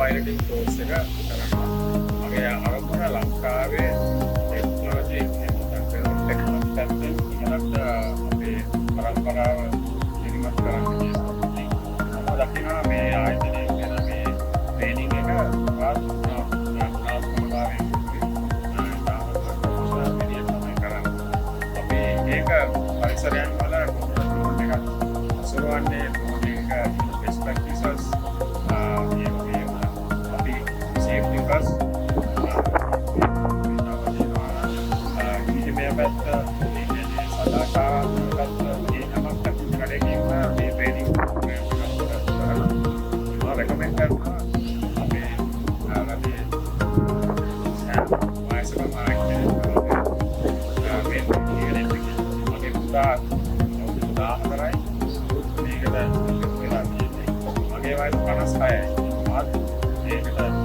Piloting course එක කරනවා. මගේ අරමුණ ලංකාවේ ටෙක්නොලොජි ටෙක්නොලොජි ඉහළට අපේ පරම්පරාව ඉදිරිමත් කරන්න කියන්නේ. මම දකිනවා මේ ආයතනයේ වෙන මේ ට්‍රේනින් එක ඒක පරිසරයන් වල ඩ්‍රෝන් එකක් අසුරවන්නේ ඩ්‍රෝන් එක බෙස්ට් ප්‍රැක්ටිසස් අපි සේෆ්ටි ෆස්ට් මේ පැත්ත සදාකාරවත් මේ නමක් කඩේකින් මේ ට්‍රේනින් කරනවා රෙකමෙන්ඩ් කරනවා අපේ ආරම්භයේ වයසක මාර්කට් උදාහරණයි මේකට වෙලා තියෙන්නේ මගේ වයස 56යි මාත් ඒකට